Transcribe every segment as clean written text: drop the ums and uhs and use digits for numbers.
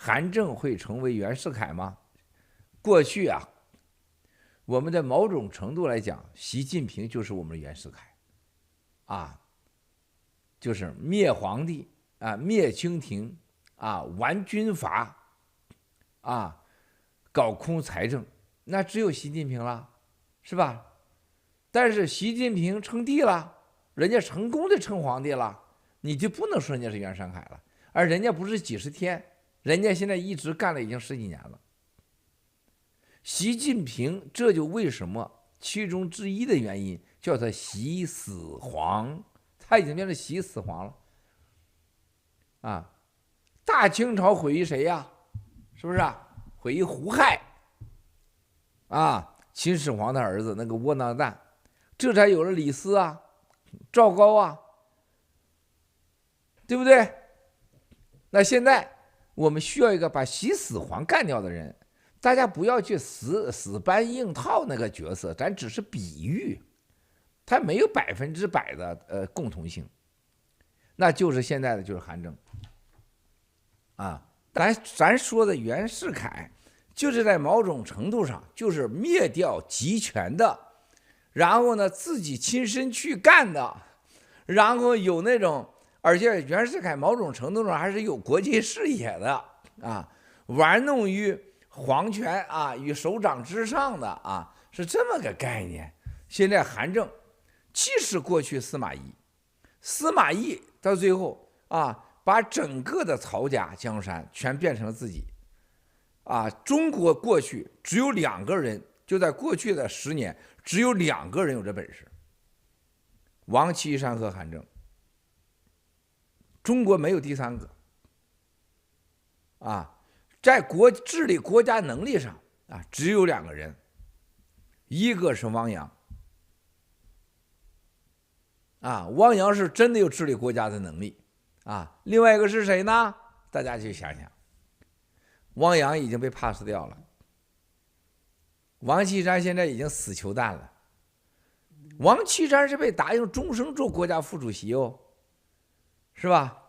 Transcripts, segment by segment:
韩正会成为袁世凯吗？过去啊，我们在某种程度来讲，习近平就是我们的袁世凯啊，就是灭皇帝啊，灭清廷啊，完军阀啊，搞空财政，那只有习近平了，是吧？但是习近平称帝了，人家成功的称皇帝了，你就不能说人家是袁世凯了。而人家不是几十天，人家现在一直干了已经10几年了。习近平这就为什么其中之一的原因叫他习死皇，他已经变成习死皇了啊！大清朝毁于谁呀？是不是啊？毁于胡亥啊，秦始皇的儿子那个窝囊蛋，这才有了李斯啊、赵高啊，对不对？那现在我们需要一个把习死皇干掉的人，大家不要去死搬硬套那个角色，咱只是比喻，它没有100%的共同性，那就是现在的就是韩正啊。咱说的袁世凯，就是在某种程度上就是灭掉集权的，然后呢自己亲身去干的，然后有那种。而且袁世凯某种程度上还是有国际视野的啊，玩弄于皇权啊与首长之上的啊，是这么个概念。现在韩正既是过去司马懿到最后啊，把整个的曹家江山全变成了自己啊。中国过去只有2个人，就在过去的10年，只有2个人有这本事，王岐山和韩正。中国没有第3个啊，在治理国家能力上啊，只有2个人，一个是汪洋啊，汪洋是真的有治理国家的能力啊，另外一个是谁呢？大家去想想，汪洋已经被 pass 掉了，王岐山现在已经死囚蛋了，王岐山是被答应终生做国家副主席哦。是吧？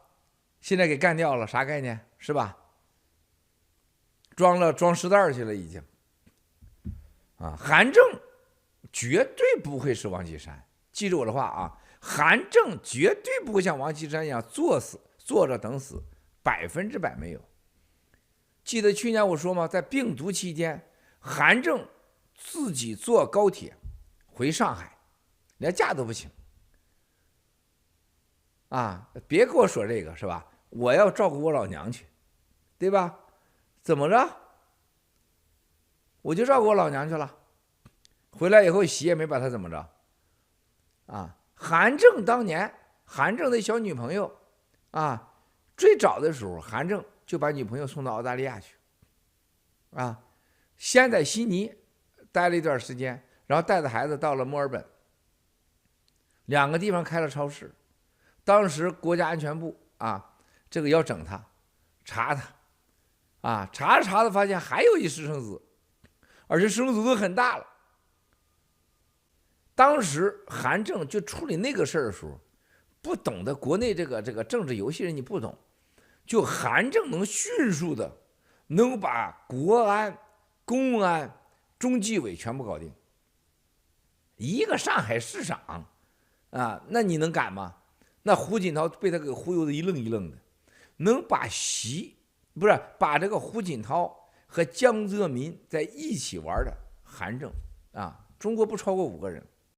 现在给干掉了，啥概念？是吧？装石袋去了，已经。啊，韩正绝对不会是王岐山，记住我的话啊！韩正绝对不会像王岐山一样坐着等死，100%没有。记得去年我说吗？在病毒期间，韩正自己坐高铁回上海，连假都不请。啊，别跟我说这个是吧？我要照顾我老娘去，对吧？怎么着？我就照顾我老娘去了。回来以后，习也没把他怎么着。啊，韩正当年，韩正的小女朋友，啊，最早的时候，韩正就把女朋友送到澳大利亚去，啊，先在悉尼待了一段时间，然后带着孩子到了墨尔本，2个地方开了超市。当时国家安全部啊，这个要整他，查他，啊，查着发现还有一私生子，而且私生子都很大了。当时韩正就处理那个事儿的时候，不懂得国内这个政治游戏人，你不懂，就韩正能迅速的能把国安、公安、中纪委全部搞定，一个上海市长啊，那你能敢吗？那胡锦涛被他给忽悠的一愣一愣的，能把把这个胡锦涛和江泽民在一起玩的韩正啊，中国不超过5个人